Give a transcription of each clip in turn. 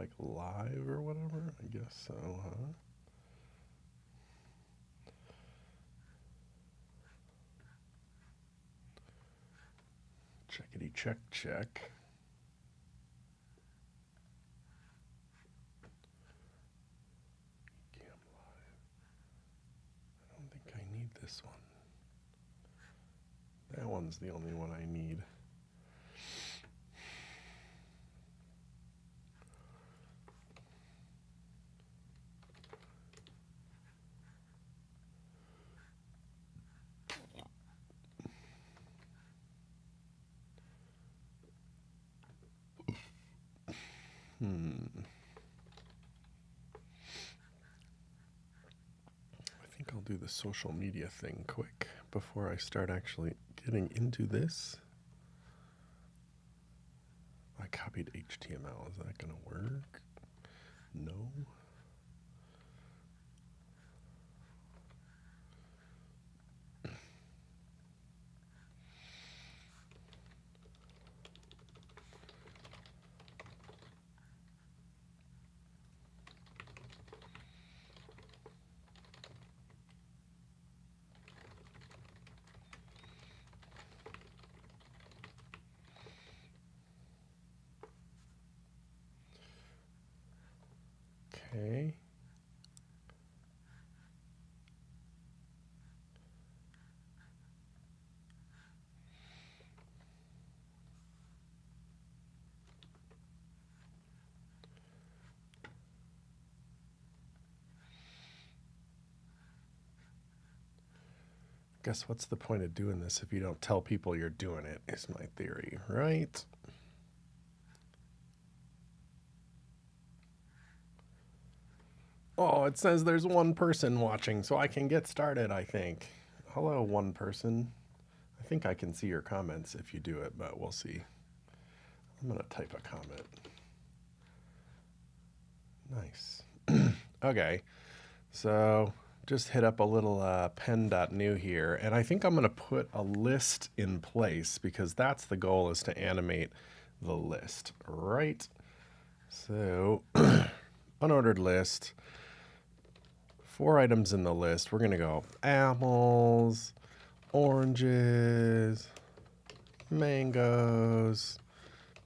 like live or whatever? I guess so, huh? Checkity check check. Cam live. I don't think I need this one. That one's the only one I need. I think I'll do the social media thing quick before I start actually getting into this. I copied HTML. Is that going to work? No. Okay. Guess what's the point of doing this if you don't tell people you're doing it, is my theory, right? Oh, it says there's one person watching, so I can get started, I think. Hello, one person. I think I can see your comments if you do it, but we'll see. I'm going to type a comment. Nice. Okay, so just hit up a little pen.new here, and I think I'm going to put a list in place because that's the goal, is to animate the list, right? So unordered list, 4 items in the list. We're going to go apples, oranges, mangoes,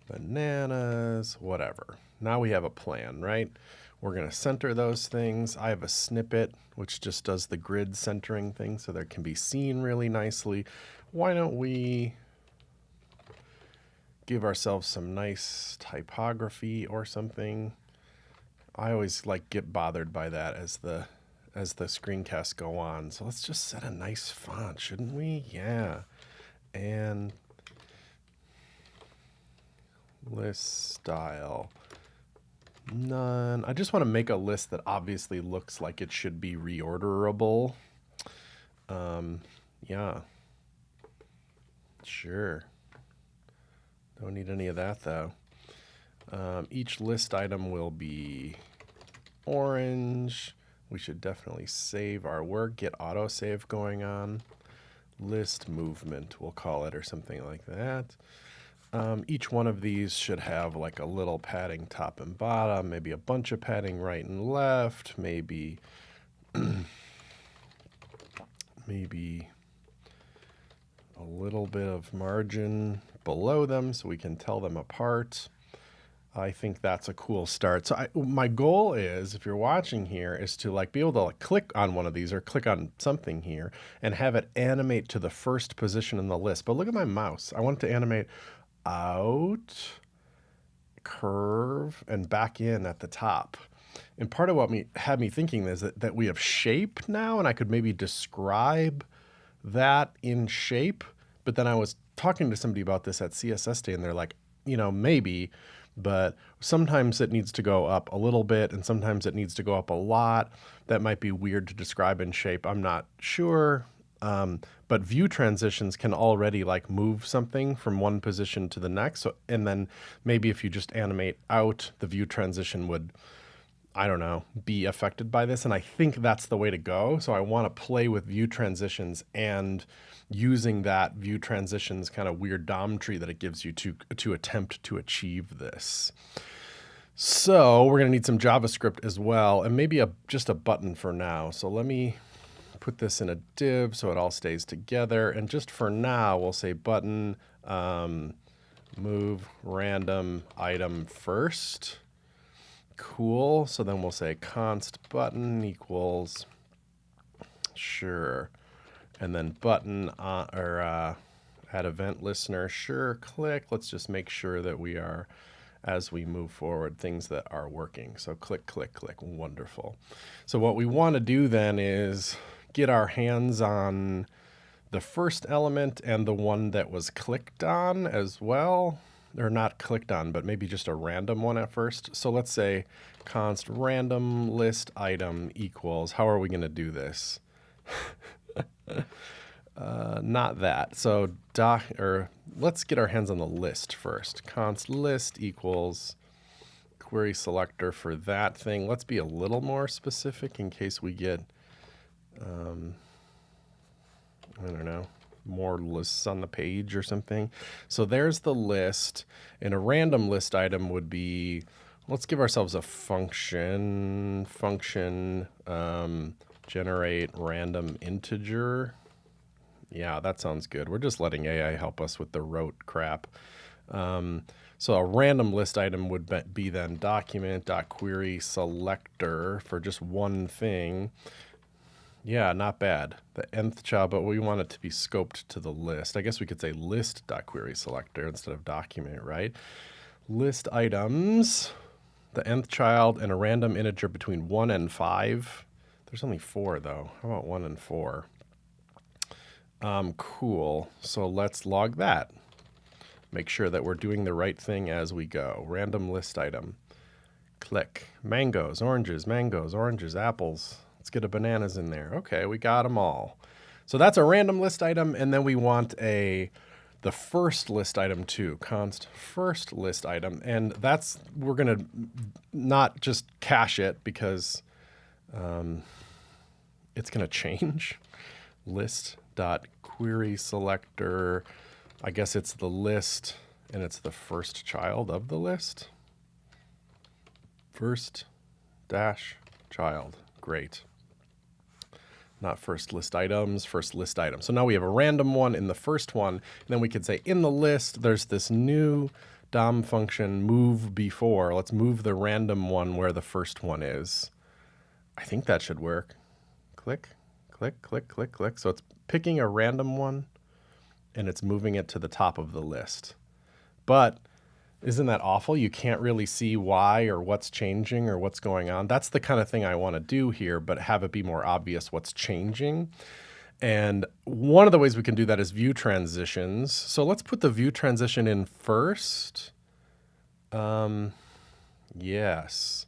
bananas, whatever. Now we have a plan, right? We're going to center those things. I have a snippet, which just does the grid centering thing so they can be seen really nicely. Why don't we give ourselves some nice typography or something? I always get bothered by that as the screencasts go on. So let's just set a nice font, shouldn't we? Yeah. And list style. None. I just want to make a list that obviously looks like it should be reorderable. Yeah. Sure. Don't need any of that though. Each list item will be orange. We should definitely save our work, get autosave going on. List movement, we'll call it, or something like that. Each one of these should have like a little padding top and bottom, maybe a bunch of padding right and left, maybe maybe a little bit of margin below them so we can tell them apart. I think that's a cool start. So my goal is, if you're watching here, is to be able to click on one of these or click on something here and have it animate to the first position in the list. But look at my mouse. I want it to animate out, curve, and back in at the top. And part of what had me thinking is that we have shape now, and I could maybe describe that in shape. But then I was talking to somebody about this at CSS Day, and they're like, maybe, but sometimes it needs to go up a little bit, and sometimes it needs to go up a lot. That might be weird to describe in shape. I'm not sure. But view transitions can already move something from one position to the next. So, and then maybe if you just animate out, the view transition would, I don't know, be affected by this. And I think that's the way to go. So I want to play with view transitions and using that view transitions kind of weird DOM tree that it gives you to attempt to achieve this. So we're going to need some JavaScript as well, and maybe just a button for now. So let me put this in a div so it all stays together. And just for now, we'll say button move random item first. Cool. So then we'll say const button equals sure, and then button add event listener. Sure, click. Let's just make sure that we are, as we move forward, things that are working. So click, click, click. Wonderful. So what we want to do then is get our hands on the first element and the one that was clicked on as well. Or not clicked on, but maybe just a random one at first. So let's say const random list item equals, how are we going to do this? Not that. So let's get our hands on the list first. Const list equals query selector for that thing. Let's be a little more specific in case we get, I don't know, more lists on the page or something. So there's the list, and a random list item would be, let's give ourselves a function, generate random integer. Yeah, that sounds good. We're just letting AI help us with the rote crap. So a random list item would be then document.query selector for just one thing. Yeah, not bad. The nth child, but we want it to be scoped to the list. I guess we could say list.query selector instead of document, right? List items, the nth child, and a random integer between 1 and 5. There's only 4, though. How about 1 and 4? Cool. So let's log that. Make sure that we're doing the right thing as we go. Random list item. Click. Mangoes, oranges, apples. Let's get a bananas in there. Okay, we got them all. So that's a random list item, and then we want the first list item too. Const first list item, and we're gonna not just cache it because it's gonna change. List.query selector. I guess it's the list, and it's the first child of the list. First dash child. Great. Not first list items, first list item. So now we have a random one in the first one, and then we could say in the list, there's this new DOM function move before. Let's move the random one where the first one is. I think that should work. Click, click, click, click, click. So it's picking a random one, and it's moving it to the top of the list. But isn't that awful? You can't really see why or what's changing or what's going on. That's the kind of thing I want to do here, but have it be more obvious what's changing. And one of the ways we can do that is view transitions. So let's put the view transition in first. Yes.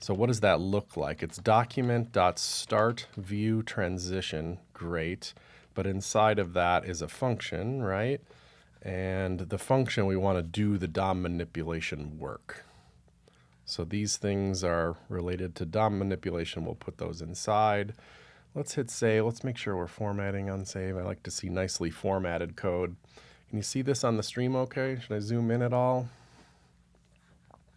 So what does that look like? It's document.start view transition. Great. But inside of that is a function, right? And the function, we want to do the DOM manipulation work. So these things are related to DOM manipulation. We'll put those inside. Let's hit save. Let's make sure we're formatting on save. I like to see nicely formatted code. Can you see this on the stream okay? Should I zoom in at all?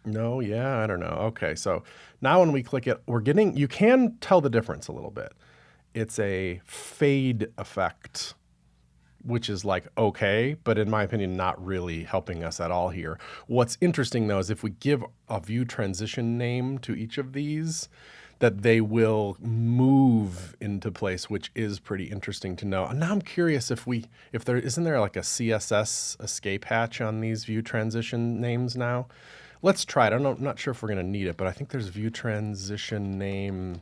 No, yeah, I don't know. Okay, so now when we click it, you can tell the difference a little bit. It's a fade effect, which is like okay, but in my opinion, not really helping us at all here. What's interesting though is if we give a view transition name to each of these, that they will move into place, which is pretty interesting to know. And now I'm curious if isn't there like a CSS escape hatch on these view transition names now? Let's try it. I'm not sure if we're gonna need it, but I think there's view transition name.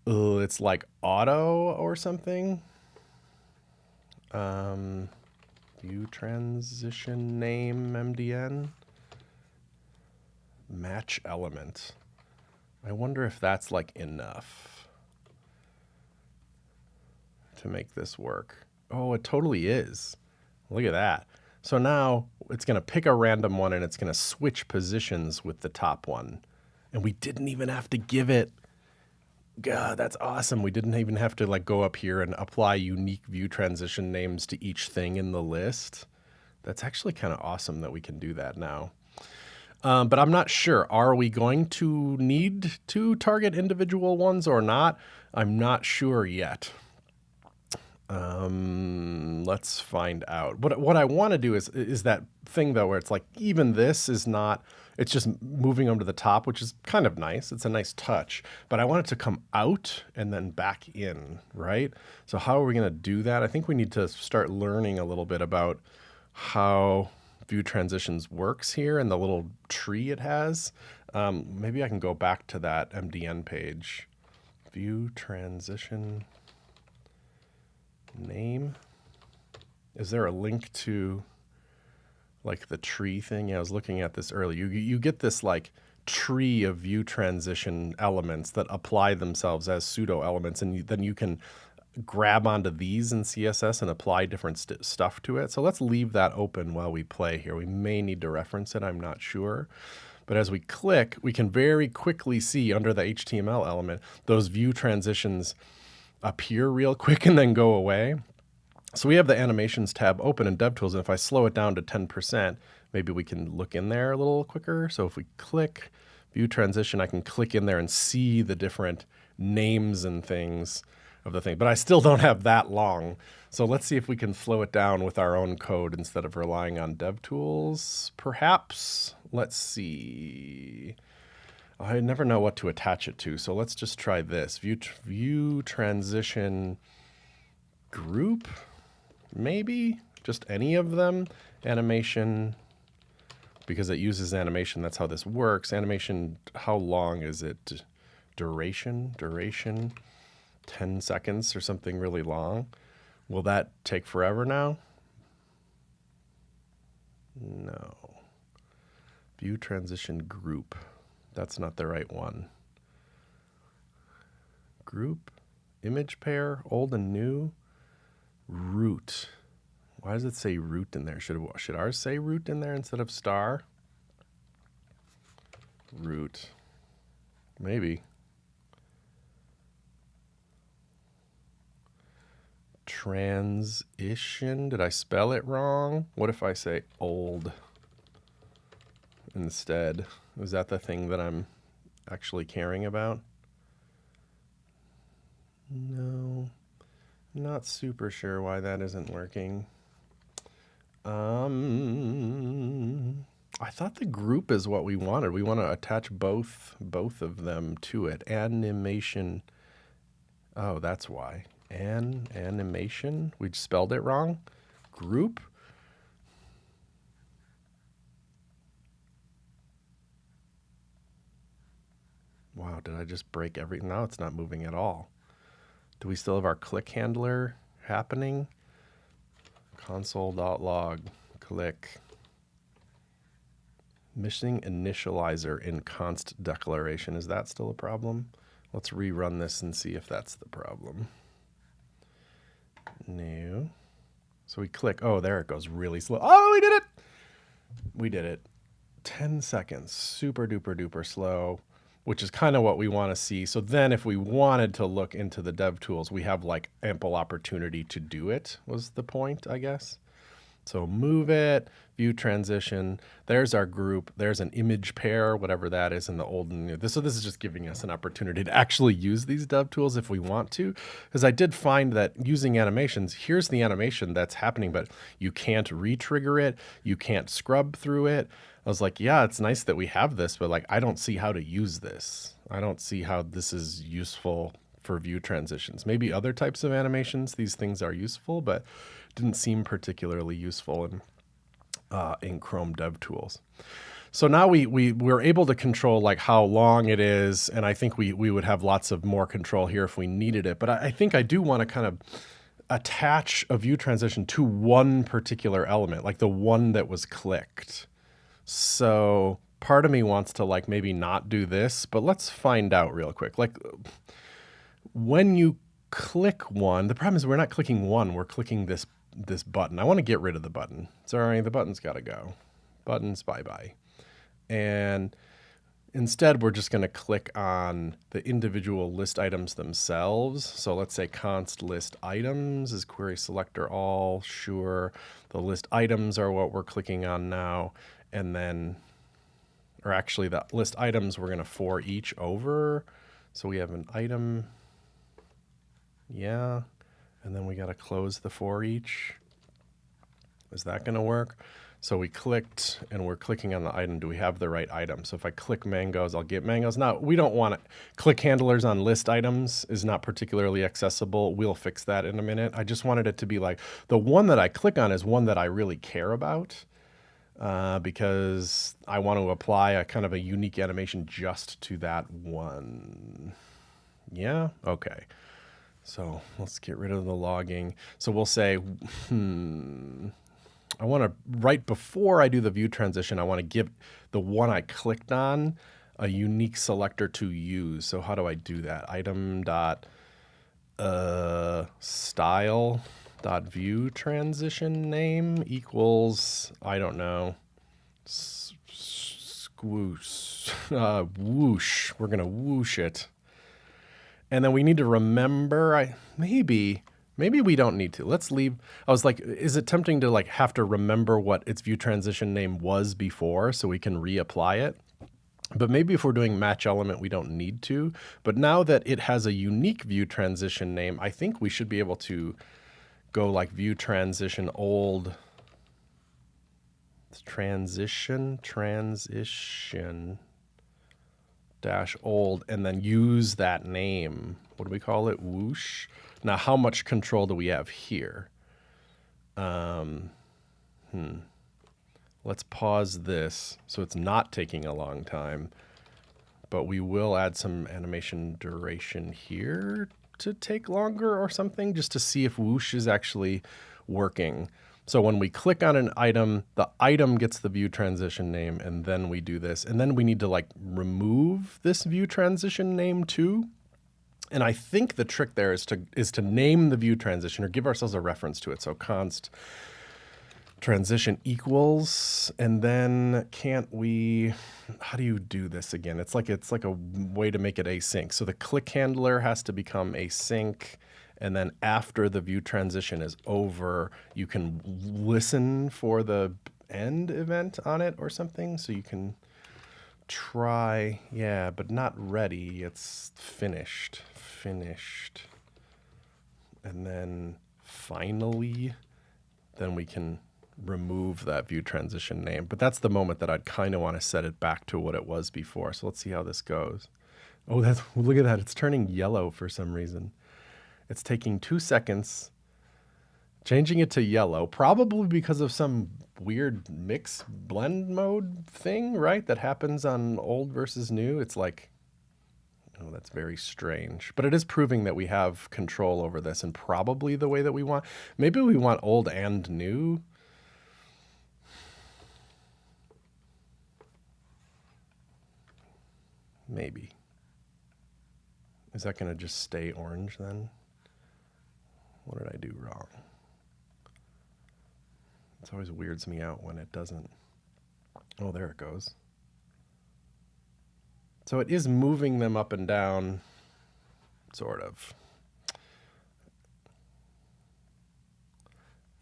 It's like auto or something. View transition name MDN. Match element. I wonder if that's like enough to make this work. Oh, it totally is. Look at that. So now it's going to pick a random one and it's going to switch positions with the top one. And we didn't even have to give it. God, that's awesome. We didn't even have to like go up here and apply unique view transition names to each thing in the list. That's actually kind of awesome that we can do that now. But I'm not sure. Are we going to need to target individual ones or not? I'm not sure yet. Let's find out. What I want to do is that thing though where it's like even this is not. It's just moving them to the top, which is kind of nice. It's a nice touch, but I want it to come out and then back in, right? So how are we going to do that? I think we need to start learning a little bit about how view transitions works here and the little tree it has. Maybe I can go back to that MDN page. View transition name. Is there a link to like the tree thing? Yeah, I was looking at this earlier. You get this like tree of view transition elements that apply themselves as pseudo elements, and then you can grab onto these in CSS and apply different stuff to it. So let's leave that open while we play here. We may need to reference it, I'm not sure. But as we click, we can very quickly see under the HTML element, those view transitions appear real quick and then go away. So we have the animations tab open in DevTools, and if I slow it down to 10%, maybe we can look in there a little quicker. So if we click view transition, I can click in there and see the different names and things of the thing. But I still don't have that long. So let's see if we can slow it down with our own code instead of relying on DevTools, perhaps. Let's see. I never know what to attach it to, so let's just try this. View transition group. Maybe just any of them. Animation, because it uses animation. That's how this works. Animation, how long is it? Duration, 10 seconds or something really long. Will that take forever now? No. View transition group. That's not the right one. Group, image pair, old and new. Root. Why does it say root in there? Should ours say root in there instead of star? Root. Maybe. Transition. Did I spell it wrong? What if I say old instead? Is that the thing that I'm actually caring about? No. Not super sure why that isn't working. I thought the group is what we wanted. We want to attach both of them to it. Animation. Oh, that's why. Animation. We spelled it wrong. Group. Wow, did I just break everything? Now it's not moving at all. Do we still have our click handler happening? Console.log, click. Missing initializer in const declaration. Is that still a problem? Let's rerun this and see if that's the problem. No. So we click. Oh, there it goes really slow. Oh, we did it. We did it. 10 seconds. Super duper duper slow, which is kind of what we want to see. So then if we wanted to look into the DevTools, we have like ample opportunity to do it, was the point, I guess. So move it, view transition. There's our group. There's an image pair, whatever that is in the old and new. So this is just giving us an opportunity to actually use these DevTools if we want to. Because I did find that using animations, here's the animation that's happening, but you can't re-trigger it. You can't scrub through it. I was like, yeah, it's nice that we have this, but like, I don't see how to use this. I don't see how this is useful for view transitions. Maybe other types of animations, these things are useful, but didn't seem particularly useful in Chrome DevTools. So now we're able to control like how long it is, and I think we would have lots of more control here if we needed it. But I think I do want to kind of attach a view transition to one particular element, like the one that was clicked. So part of me wants to like maybe not do this, but let's find out real quick. Like when you click one, the problem is we're not clicking one, we're clicking this button. I want to get rid of the button. Sorry, the button's got to go. Buttons, bye-bye. And instead, we're just going to click on the individual list items themselves. So let's say const list items is query selector all, sure. The list items are what we're clicking on now. And then or actually the list items, we're going to for each over. So we have an item. Yeah. And then we got to close the for each. Is that going to work? So we clicked and we're clicking on the item. Do we have the right item? So if I click mangoes, I'll get mangoes. Now, we don't want it. Click handlers on list items is not particularly accessible. We'll fix that in a minute. I just wanted it to be like the one that I click on is one that I really care about because I want to apply a kind of a unique animation just to that one. Yeah? Okay. So let's get rid of the logging. So we'll say, I want to, right before I do the view transition, I want to give the one I clicked on a unique selector to use. So how do I do that? Item dot style dot view transition name equals, I don't know, squoosh, whoosh. We're going to whoosh it. And then we need to remember, maybe we don't need to. Let's leave. I was like, is it tempting to like have to remember what its view transition name was before so we can reapply it? But maybe if we're doing match element, we don't need to. But now that it has a unique view transition name, I think we should be able to go like view transition old transition dash old, and then use that name. What do we call it? Whoosh. Now, how much control do we have here? Let's pause this so it's not taking a long time, but we will add some animation duration here to take longer or something just to see if whoosh is actually working. So when we click on an item, the item gets the view transition name, and then we do this. And then we need to like remove this view transition name too. And I think the trick there is to name the view transition or give ourselves a reference to it. So const transition equals, and then can't we, how do you do this again? It's like a way to make it async. So the click handler has to become async. And then after the view transition is over, you can listen for the end event on it or something. So you can try, yeah, but not ready. It's finished. And then finally, then we can remove that view transition name. But that's the moment that I'd kind of want to set it back to what it was before. So let's see how this goes. Oh, look at that. It's turning yellow for some reason. It's taking 2 seconds, changing it to yellow, probably because of some weird mix blend mode thing, right? That happens on old versus new. It's like, oh, that's very strange. But it is proving that we have control over this and probably the way that we want. Maybe we want old and new. Maybe. Is that going to just stay orange then? What did I do wrong? It always weirds me out when it doesn't. Oh, there it goes. So it is moving them up and down, sort of.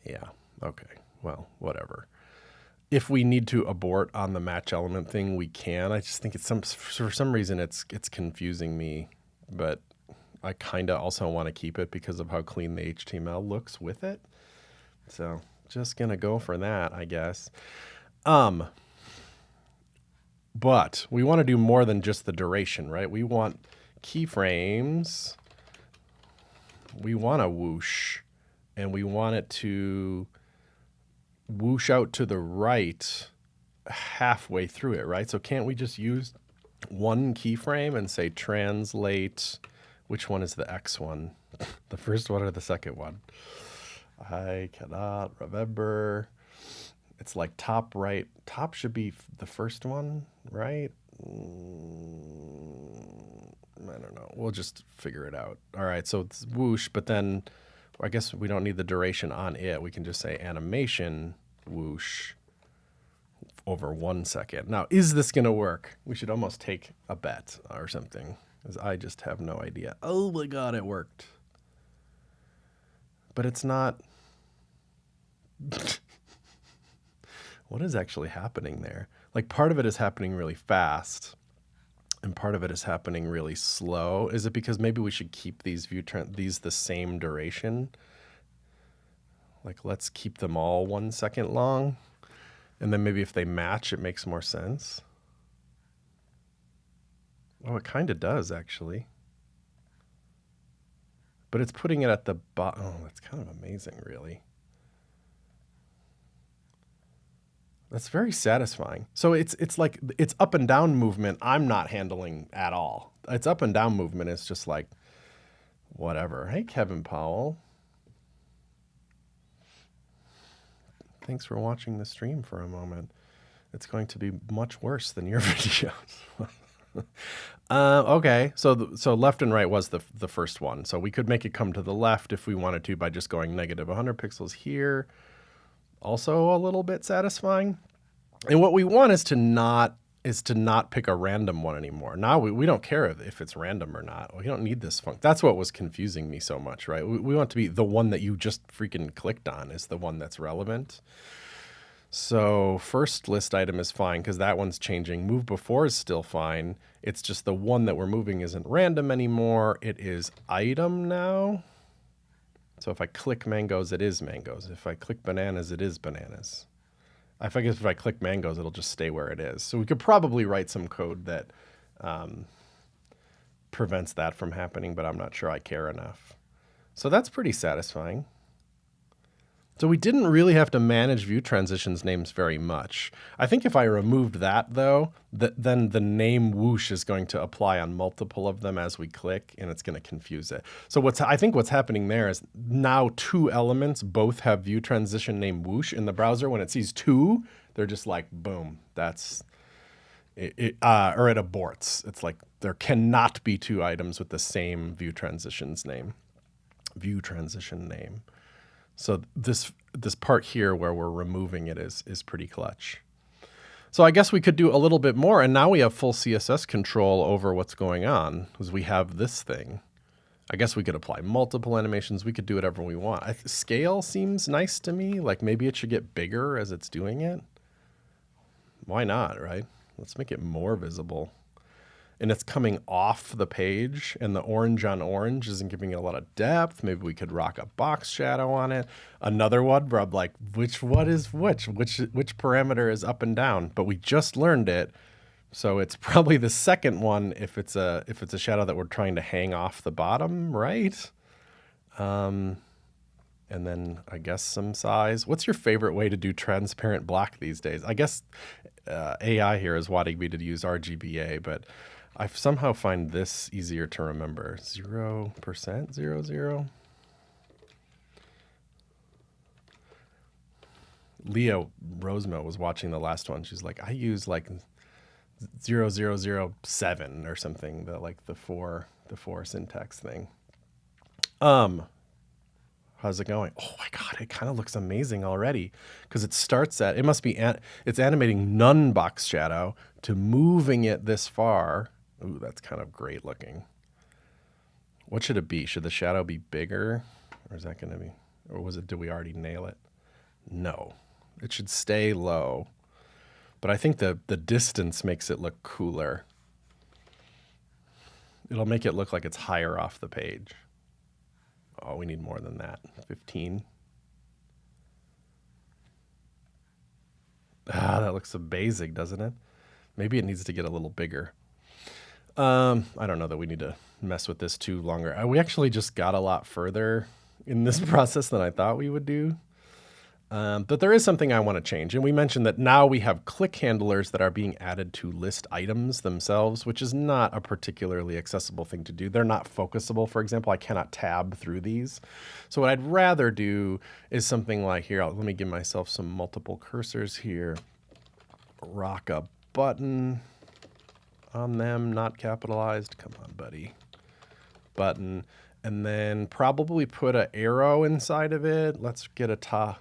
Yeah, okay, well, whatever. If we need to abort on the match element thing, we can. I just think it's for some reason it's confusing me, but I kind of also want to keep it because of how clean the HTML looks with it. So just going to go for that, I guess. But we want to do more than just the duration, right? We want keyframes. We want a whoosh, and we want it to whoosh out to the right halfway through it, right? So can't we just use one keyframe and say translate? Which one is the X one? The first one or the second one? I cannot remember. It's like top right. Top should be the first one, right? I don't know. We'll just figure it out. All right, so it's whoosh, but then I guess we don't need the duration on it. We can just say animation whoosh over 1 second. Now, is this going to work? We should almost take a bet or something, because I just have no idea. Oh my God, it worked. But it's not. What is actually happening there? Like part of it is happening really fast and part of it is happening really slow. Is it because maybe we should keep these these the same duration? Like let's keep them all 1 second long. And then maybe if they match, it makes more sense. Oh, it kind of does actually. But it's putting it at the bottom. Oh, that's kind of amazing, really. That's very satisfying. So it's like it's up and down movement I'm not handling at all. It's up and down movement is just like whatever. Hey, Kevin Powell. Thanks for watching the stream for a moment. It's going to be much worse than your videos. Okay, so left and right was the first one. So we could make it come to the left if we wanted to by just going negative 100 pixels here. Also a little bit satisfying. And what we want is to not pick a random one anymore. Now we don't care if it's random or not. We don't need this function. That's what was confusing me so much, right? We want to be the one that you just freaking clicked on is the one that's relevant. So first list item is fine because that one's changing. Move before is still fine. It's just the one that we're moving isn't random anymore. It is item now. So if I click mangoes, it is mangoes. If I click bananas, it is bananas. I guess if I click mangoes, it'll just stay where it is. So we could probably write some code that prevents that from happening, but I'm not sure I care enough. So that's pretty satisfying. So we didn't really have to manage view transitions names very much. I think if I removed that though, then the name whoosh is going to apply on multiple of them as we click and it's going to confuse it. So I think what's happening there is now two elements both have view transition name whoosh in the browser. When it sees two, they're just like, boom, that's it, or it aborts. It's like there cannot be two items with the same view transition name. So this part here where we're removing it is pretty clutch. So I guess we could do a little bit more, and now we have full CSS control over what's going on because we have this thing. I guess we could apply multiple animations. We could do whatever we want. Scale seems nice to me. Like maybe it should get bigger as it's doing it. Why not, right? Let's make it more visible. And it's coming off the page, and the orange on orange isn't giving it a lot of depth. Maybe we could rock a box shadow on it. Another one where I'm like, which parameter is up and down? But we just learned it, so it's probably the second one if it's a shadow that we're trying to hang off the bottom, right? And then I guess some size. What's your favorite way to do transparent black these days? I guess AI here is wanting me to use RGBA, but I somehow find this easier to remember. 0%, 00. Leah Rosemo was watching the last one. She's like, I use like 0007 or something, the four syntax thing. How's it going? Oh my God, it kind of looks amazing already because it starts at, it must be, it's animating none box shadow to moving it this far. Ooh, that's kind of great looking. What should it be? Should the shadow be bigger? Or is that going to be, or did we already nail it? No, it should stay low. But I think the distance makes it look cooler. It'll make it look like it's higher off the page. Oh, we need more than that. 15. Ah, that looks so basic, doesn't it? Maybe it needs to get a little bigger. I don't know that we need to mess with this too longer. We actually just got a lot further in this process than I thought we would do. But there is something I want to change. And we mentioned that now we have click handlers that are being added to list items themselves, which is not a particularly accessible thing to do. They're not focusable. For example, I cannot tab through these. So what I'd rather do is something like here. Let me give myself some multiple cursors here. Rock a button on them, not capitalized. Come on, buddy. Button. And then probably put an arrow inside of it. Let's get a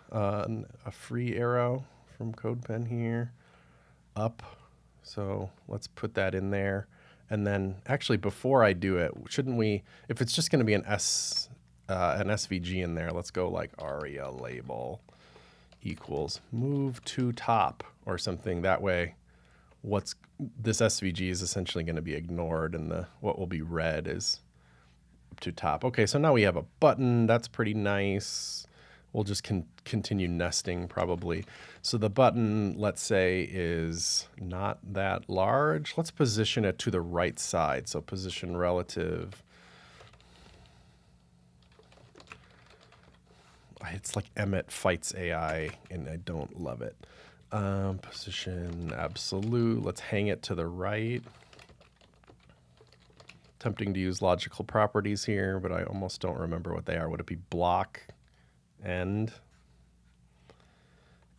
free arrow from CodePen here. Up. So let's put that in there. And then actually before I do it, shouldn't we, if it's just going to be an SVG in there, let's go like aria label equals move to top or something that way. what's this SVG is essentially going to be ignored, and the what will be red is up to top. Okay, so now we have a button. That's pretty nice. We'll just continue nesting probably. So the button, let's say, is not that large. Let's position it to the right side. So position relative. It's like Emmet fights AI, and I don't love it. Position absolute. Let's hang it to the right. Tempting to use logical properties here, but I almost don't remember what they are. Would it be block, end,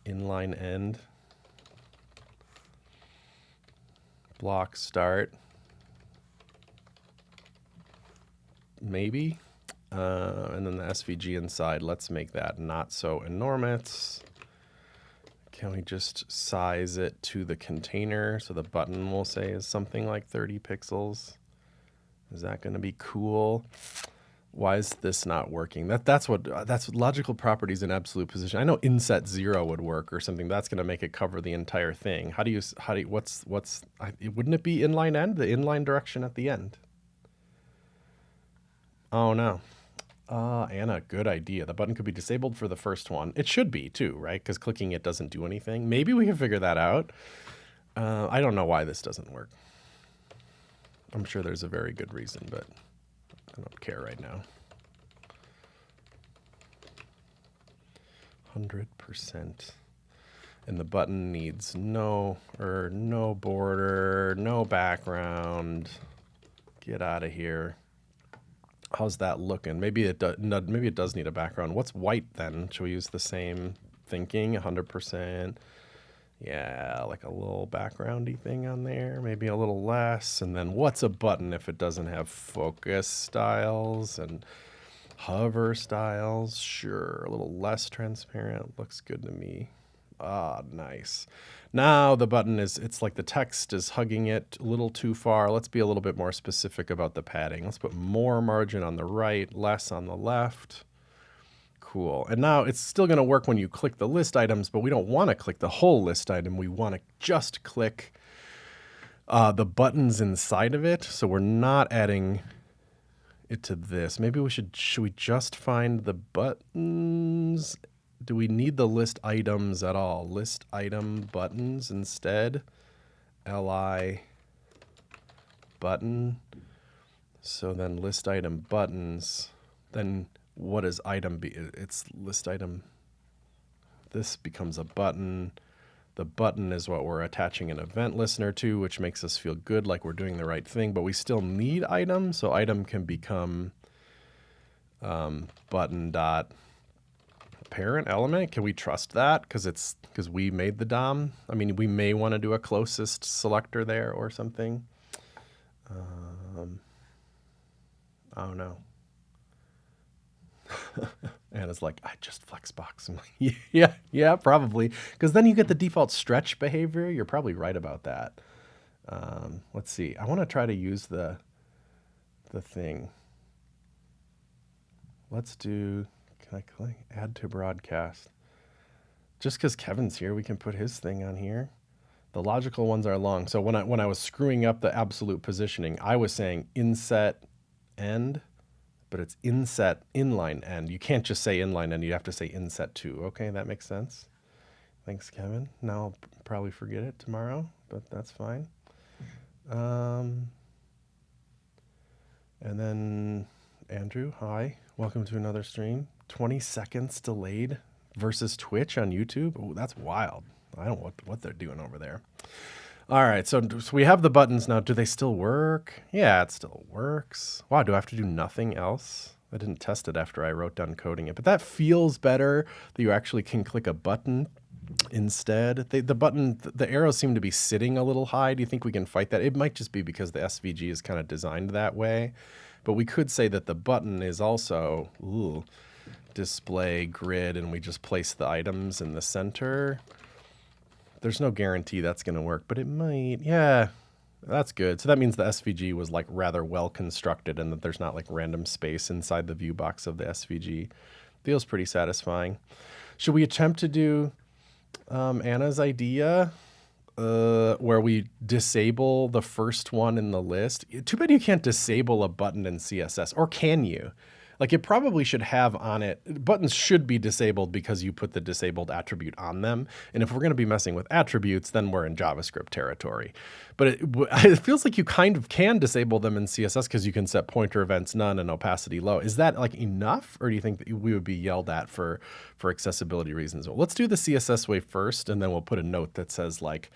inline end, block start, maybe? And then the SVG inside, let's make that not so enormous. Can we just size it to the container? So the button, we'll say, is something like 30 pixels. Is that going to be cool? Why is this not working? That's what logical properties in absolute position. I know inset 0 would work or something. That's going to make it cover the entire thing. Wouldn't it be inline end? The inline direction at the end. Oh no. Anna, good idea. The button could be disabled for the first one. It should be too, right? Because clicking it doesn't do anything. Maybe we can figure that out. I don't know why this doesn't work. I'm sure there's a very good reason, but I don't care right now. 100%. And the button needs no border, no background. Get out of here. How's that looking? Maybe it does need a background. What's white then? Should we use the same thinking? 100%. Yeah, like a little backgroundy thing on there. Maybe a little less. And then what's a button if it doesn't have focus styles and hover styles? Sure, a little less transparent. Looks good to me. Ah, nice. Now the button it's like the text is hugging it a little too far. Let's be a little bit more specific about the padding. Let's put more margin on the right, less on the left. Cool. And now it's still going to work when you click the list items, but we don't want to click the whole list item. We want to just click the buttons inside of it. So we're not adding it to this. Maybe should we just find the buttons? Do we need the list items at all? List item buttons instead. Li button. So then list item buttons. Then what does item be? It's list item. This becomes a button. The button is what we're attaching an event listener to, which makes us feel good like we're doing the right thing, but we still need item. So item can become button dot parent element. Can we trust that? Because we made the DOM. I mean, we may want to do a closest selector there or something. I don't know. And it's like, I just flexbox. I'm like, yeah, probably. Because then you get the default stretch behavior. You're probably right about that. Let's see. I want to try to use the thing. Let's do, can I click add to broadcast? Just because Kevin's here, we can put his thing on here. The logical ones are long. So when I was screwing up the absolute positioning, I was saying inset end, but it's inset inline end. You can't just say inline end. You have to say inset to. Okay, that makes sense. Thanks, Kevin. Now I'll probably forget it tomorrow, but that's fine. And then Andrew, hi. Welcome to another stream. 20 seconds delayed versus Twitch on YouTube. Oh, that's wild. I don't know what they're doing over there. All right, so we have the buttons now. Do they still work? Yeah, it still works. Wow, do I have to do nothing else? I didn't test it after I wrote down coding it, but that feels better that you actually can click a button instead. The arrows seem to be sitting a little high. Do you think we can fight that? It might just be because the SVG is kind of designed that way, but we could say that the button is also display grid, and we just place the items in the center. There's no guarantee that's going to work, but it might. Yeah, that's good. So that means the SVG was like rather well constructed and that there's not like random space inside the view box of the SVG. Feels pretty satisfying. Should we attempt to do Anna's idea where we disable the first one in the list. Too bad you can't disable a button in CSS, or can you? Like, it probably should have on it, buttons should be disabled because you put the disabled attribute on them. And if we're going to be messing with attributes, then we're in JavaScript territory. But it feels like you kind of can disable them in CSS because you can set pointer events none and opacity low. Is that like enough, or do you think that we would be yelled at for accessibility reasons? Well, let's do the CSS way first, and then we'll put a note that says like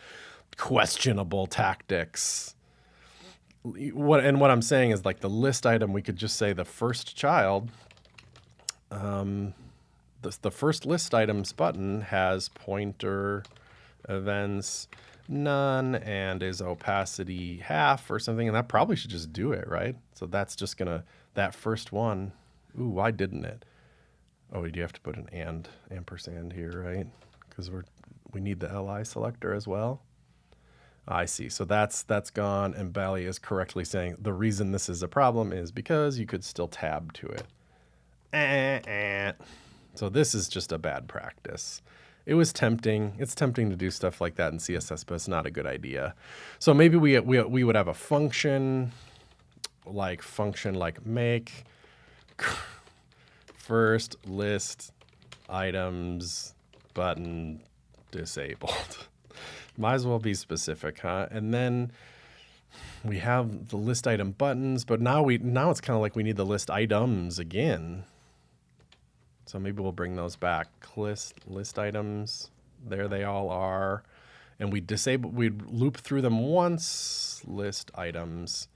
questionable tactics. What I'm saying is, like, the list item, we could just say the first child, the first list items button has pointer events none and is opacity half or something, and that probably should just do it, right? So that's just gonna, that first one, ooh, why didn't it? Oh, you have to put an ampersand here, right? Because we need the li selector as well. I see. So that's gone, and Bally is correctly saying the reason this is a problem is because you could still tab to it. So this is just a bad practice. It was tempting. It's tempting to do stuff like that in CSS, but it's not a good idea. So maybe we would have a function like make first list items button disabled. Might as well be specific, huh? And then we have the list item buttons, but now it's kind of like we need the list items again. So maybe we'll bring those back. List items, there they all are. And we'd loop through them once, list items.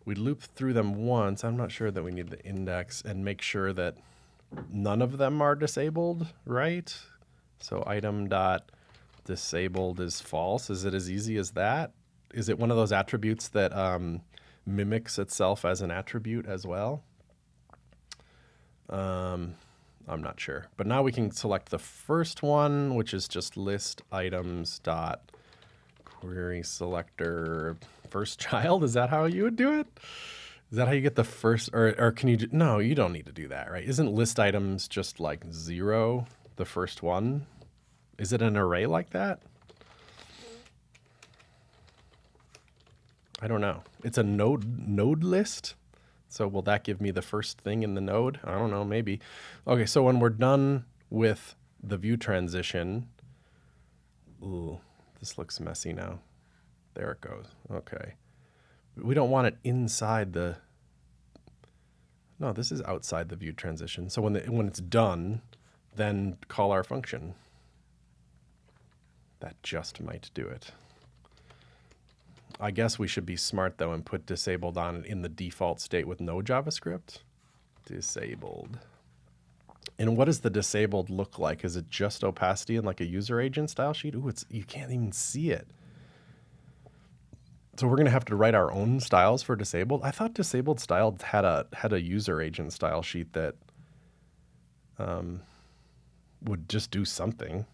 We'd loop through them once. I'm not sure that we need the index, and make sure that none of them are disabled, right? So item dot disabled is false. Is it as easy as that? Is it one of those attributes that mimics itself as an attribute as well? I'm not sure. But now we can select the first one, which is just list items dot query selector first child. Is that how you would do it? Is that how you get the first, or can you no, you don't need to do that, right? Isn't list items just like 0, the first one? Is it an array like that? I don't know. It's a node list. So will that give me the first thing in the node? I don't know, maybe. Okay, so when we're done with the view transition, ooh, this looks messy now. There it goes. Okay. We don't want it inside the, no, this is outside the view transition. So when it's done, then call our function. That just might do it. I guess we should be smart, though, and put disabled on in the default state with no JavaScript. Disabled. And what does the disabled look like? Is it just opacity and like a user agent style sheet? Ooh, you can't even see it. So we're going to have to write our own styles for disabled. I thought disabled style had a user agent style sheet that would just do something.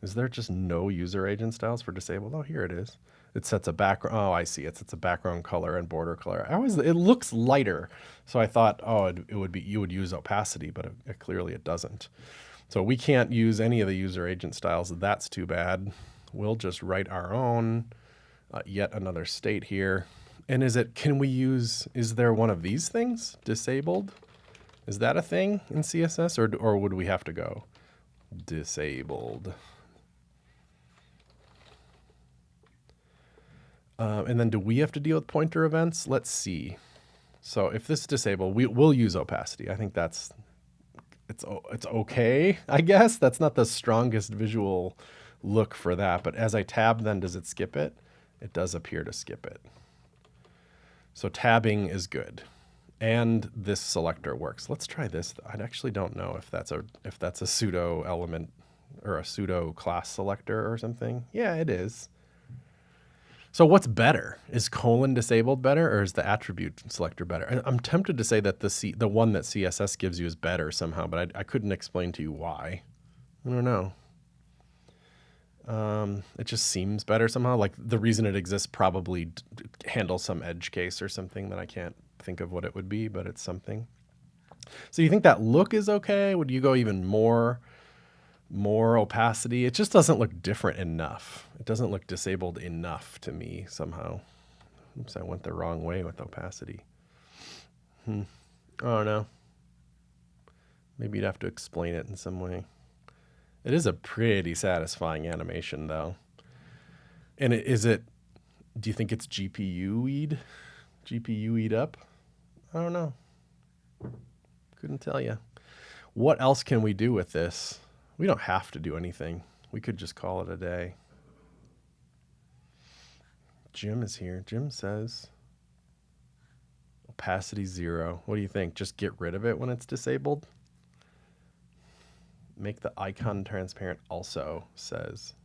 Is there just no user agent styles for disabled? Oh, here it is. It sets a background. Oh, I see. It sets a background color and border color. It looks lighter, so I thought, oh, you would use opacity, but clearly it doesn't. So we can't use any of the user agent styles. That's too bad. We'll just write our own. Yet another state here. And is there one of these things? Disabled? Is that a thing in CSS, or would we have to go disabled? And then do we have to deal with pointer events? Let's see. So if this is disabled, we'll use opacity. I think it's okay, I guess. That's not the strongest visual look for that. But as I tab, then does it skip it? It does appear to skip it. So tabbing is good. And this selector works. Let's try this. I actually don't know if that's a pseudo element or a pseudo class selector or something. Yeah, it is. So what's better? Is colon disabled better, or is the attribute selector better? I'm tempted to say that the one that CSS gives you is better somehow, but I couldn't explain to you why. I don't know. It just seems better somehow. Like the reason it exists probably handles some edge case or something that I can't think of what it would be, but it's something. So you think that look is okay? Would you go even more more opacity. It just doesn't look different enough. It doesn't look disabled enough to me somehow. Oops, I went the wrong way with opacity. Oh no. Maybe you'd have to explain it in some way. It is a pretty satisfying animation though. And do you think it's GPU'd? GPU'd up? I don't know. Couldn't tell you. What else can we do with this? We don't have to do anything. We could just call it a day. Jim is here. Jim says opacity 0. What do you think? Just get rid of it when it's disabled? Make the icon transparent also, says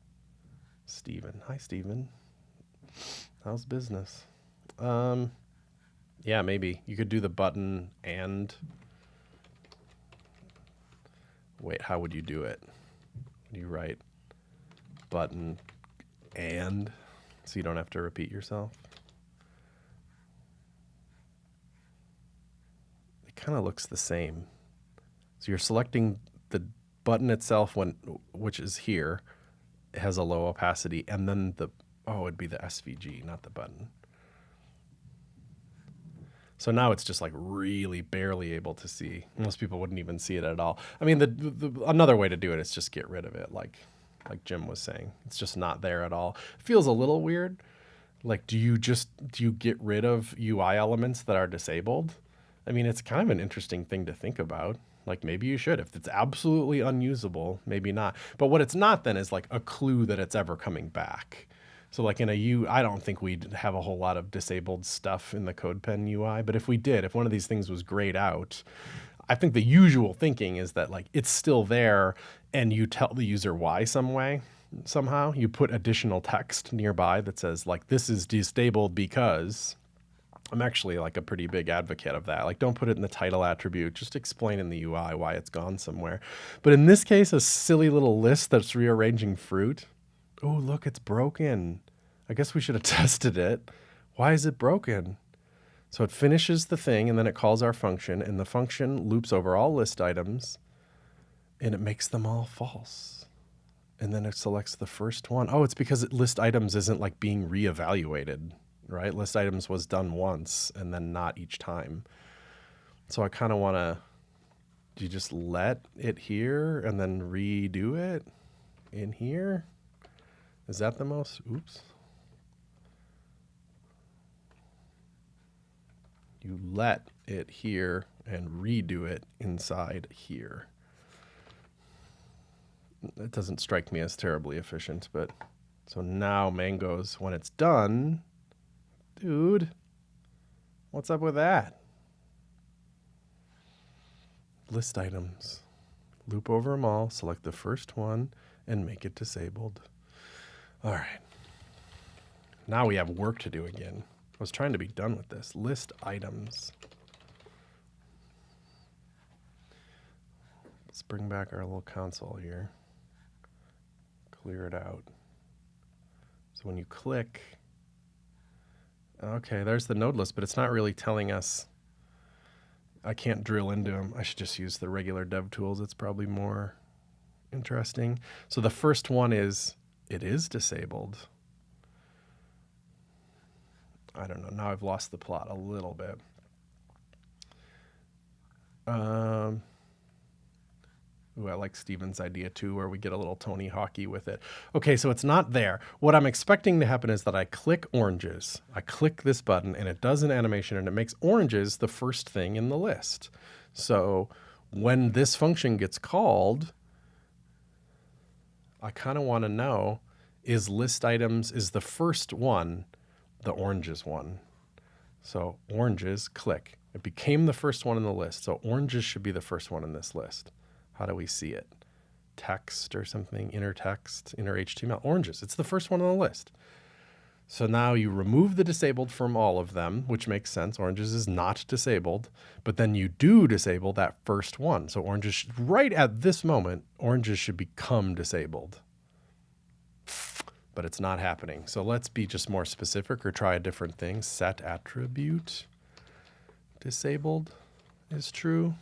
Steven. Hi, Steven. How's business? Yeah, maybe. You could do the button and... Wait, how would you do it? You write button and, so you don't have to repeat yourself. It kind of looks the same. So you're selecting the button itself, which is here, it has a low opacity, and then it'd be the SVG, not the button. So now it's just like really barely able to see. Most people wouldn't even see it at all. I mean, another way to do it is just get rid of it, like Jim was saying. It's just not there at all. It feels a little weird. Like, do you get rid of UI elements that are disabled? I mean, it's kind of an interesting thing to think about. Like, maybe you should. If it's absolutely unusable, maybe not. But what it's not then is like a clue that it's ever coming back. So like I don't think we'd have a whole lot of disabled stuff in the CodePen UI, but if we did, if one of these things was grayed out, I think the usual thinking is that like it's still there and you tell the user why somehow. You put additional text nearby that says like, this is disabled because... I'm actually like a pretty big advocate of that. Like, don't put it in the title attribute. Just explain in the UI why it's gone somewhere. But in this case, a silly little list that's rearranging fruit. Oh, look, it's broken. I guess we should have tested it. Why is it broken? So it finishes the thing, and then it calls our function, and the function loops over all list items, and it makes them all false. And then it selects the first one. Oh, it's because list items isn't like being reevaluated. Right? List items was done once and then not each time. So I kind of want to, do you just let it here and then redo it in here? Is that the most? Oops. You let it here and redo it inside here. It doesn't strike me as terribly efficient, but so now Mangoes, when it's done, dude, what's up with that? List items. Loop over them all, select the first one, and make it disabled. All right. Now we have work to do again. I was trying to be done with this. List items. Let's bring back our little console here. Clear it out. So when you click... Okay, there's the node list, but it's not really telling us. I can't drill into them. I should just use the regular dev tools. It's probably more interesting. So the first one is, it is disabled. I don't know. Now I've lost the plot a little bit. Ooh, I like Steven's idea too, where we get a little Tony Hawky with it. Okay, so it's not there. What I'm expecting to happen is that I click oranges. I click this button and it does an animation and it makes oranges the first thing in the list. So when this function gets called, I kind of want to know, is list items, is the first one the oranges one? So oranges, click. It became the first one in the list. So oranges should be the first one in this list. How do we see it? Text or something, inner text, inner HTML, oranges. It's the first one on the list. So now you remove the disabled from all of them, which makes sense. Oranges is not disabled, but then you do disable that first one. So oranges, right at this moment, oranges should become disabled. But it's not happening. So let's be just more specific or try a different thing. Set attribute disabled is true.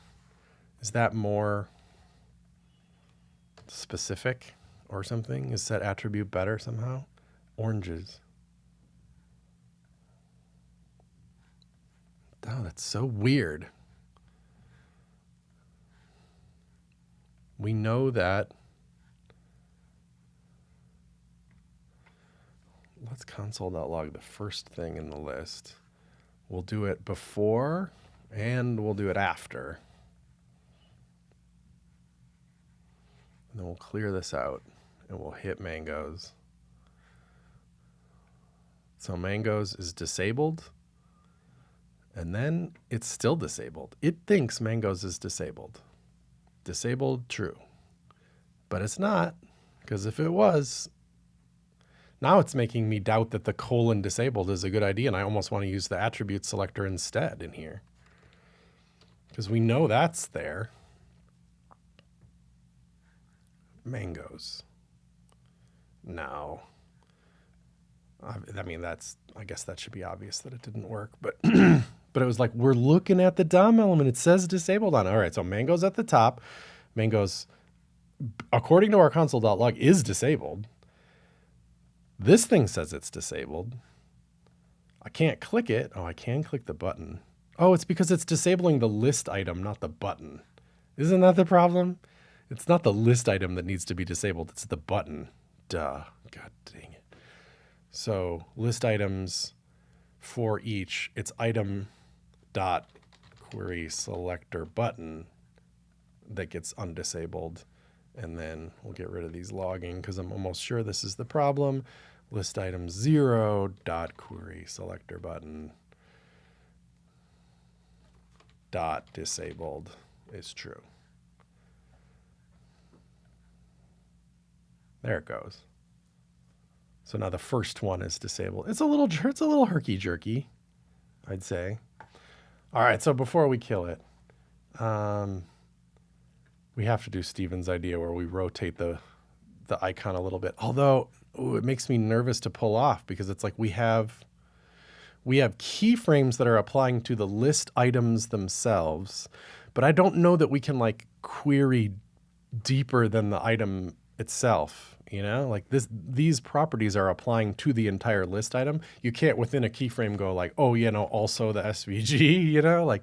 Is that more specific or something? Is set attribute better somehow? Oranges. Oh, that's so weird. We know that. Let's console.log the first thing in the list. We'll do it before and we'll do it after. And then we'll clear this out and we'll hit mangoes. So mangoes is disabled. And then it's still disabled. It thinks mangoes is disabled. Disabled, true. But it's not, because if it was, now it's making me doubt that the colon disabled is a good idea, and I almost want to use the attribute selector instead in here. Because we know that's there. Mangoes. No. I mean, I guess that should be obvious that it didn't work, but but it was like, we're looking at the DOM element. It says disabled on it. All right, so mangoes at the top. Mangoes, according to our console.log, is disabled. This thing says it's disabled. I can't click it. Oh, I can click the button. Oh, it's because it's disabling the list item, not the button. Isn't that the problem? It's not the list item that needs to be disabled. It's the button. Duh. God dang it. So list items for each, it's item dot query selector button that gets undisabled. And then we'll get rid of these logging because I'm almost sure this is the problem. List item 0 dot query selector button dot disabled is true. There it goes. So now the first one is disabled. It's a little herky jerky, I'd say. All right, so before we kill it, we have to do Steven's idea where we rotate the icon a little bit. Although it makes me nervous to pull off because it's like we have keyframes that are applying to the list items themselves, but I don't know that we can like query deeper than the item itself. You know, like these properties are applying to the entire list item. You can't within a keyframe go like, oh, you know, also the SVG, you know, like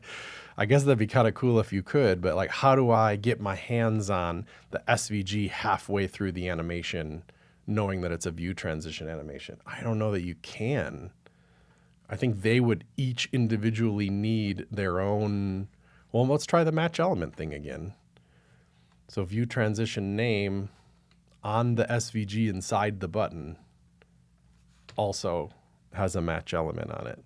I guess that'd be kind of cool if you could, but like, how do I get my hands on the SVG halfway through the animation, knowing that it's a view transition animation? I don't know that you can. I think they would each individually need their own. Well, let's try the match element thing again. So view transition name on the SVG inside the button also has a match element on it.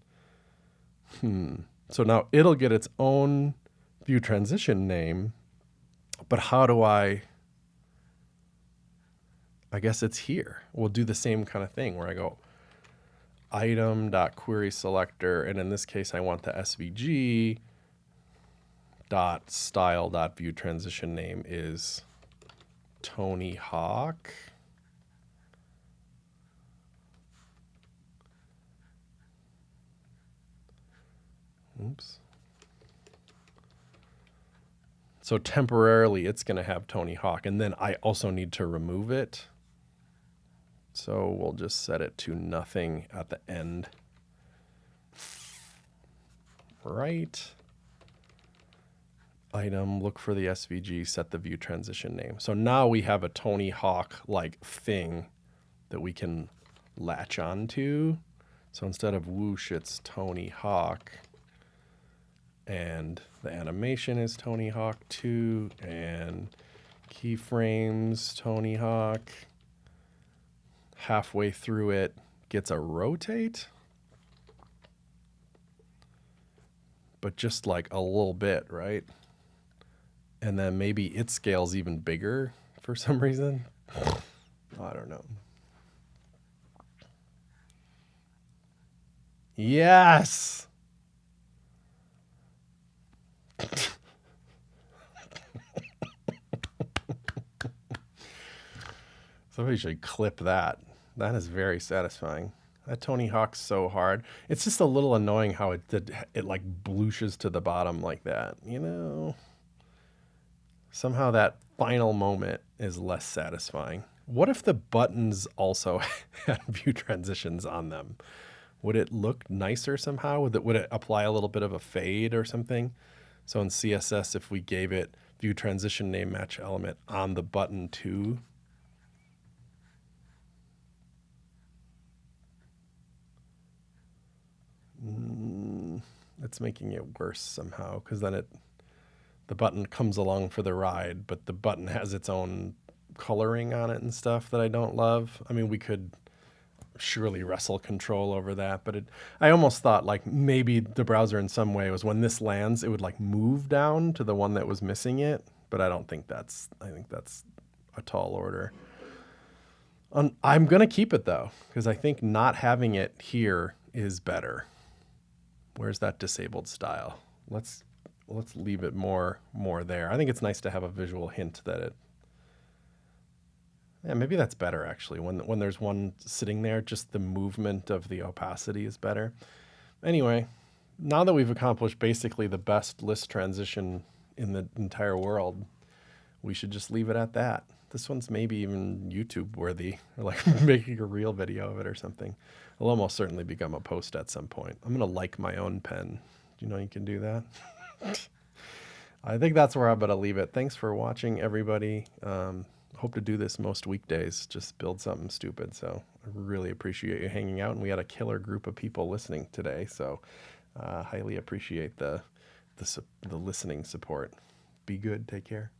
So now it'll get its own view transition name, but how do I guess it's here. We'll do the same kind of thing where I go item.query selector, and in this case I want the SVG dot style dot view transition name is Tony Hawk. Oops. So temporarily it's going to have Tony Hawk, and then I also need to remove it. So we'll just set it to nothing at the end. Right. Item, look for the SVG, set the view transition name. So now we have a Tony Hawk like thing that we can latch onto. So instead of whoosh, it's Tony Hawk. And the animation is Tony Hawk 2, and keyframes Tony Hawk. Halfway through it gets a rotate, but just like a little bit, right? And then maybe it scales even bigger for some reason. I don't know. Yes! Somebody should clip that. That is very satisfying. That Tony Hawk's so hard. It's just a little annoying how it like blooshes to the bottom like that, you know? Somehow that final moment is less satisfying. What if the buttons also had view transitions on them? Would it look nicer somehow? Would it apply a little bit of a fade or something? So in CSS, if we gave it view transition name match element on the button too, it's making it worse somehow, because then the button comes along for the ride, but the button has its own coloring on it and stuff that I don't love. I mean, we could surely wrestle control over that, but I almost thought like maybe the browser in some way was when this lands, it would like move down to the one that was missing it, but I think that's a tall order. I'm gonna keep it though, because I think not having it here is better. Where's that disabled style? Let's leave it more there. I think it's nice to have a visual hint that it. Yeah, maybe that's better actually. When there's one sitting there, just the movement of the opacity is better. Anyway, now that we've accomplished basically the best list transition in the entire world, we should just leave it at that. This one's maybe even YouTube worthy, or like making a real video of it or something. It'll almost certainly become a post at some point. I'm gonna like my own pen. Do you know you can do that? I think that's where I'm gonna leave it. Thanks for watching, everybody. Hope to do this most weekdays, just build something stupid. So I really appreciate you hanging out, and we had a killer group of people listening today. So highly appreciate the listening support. Be good, take care.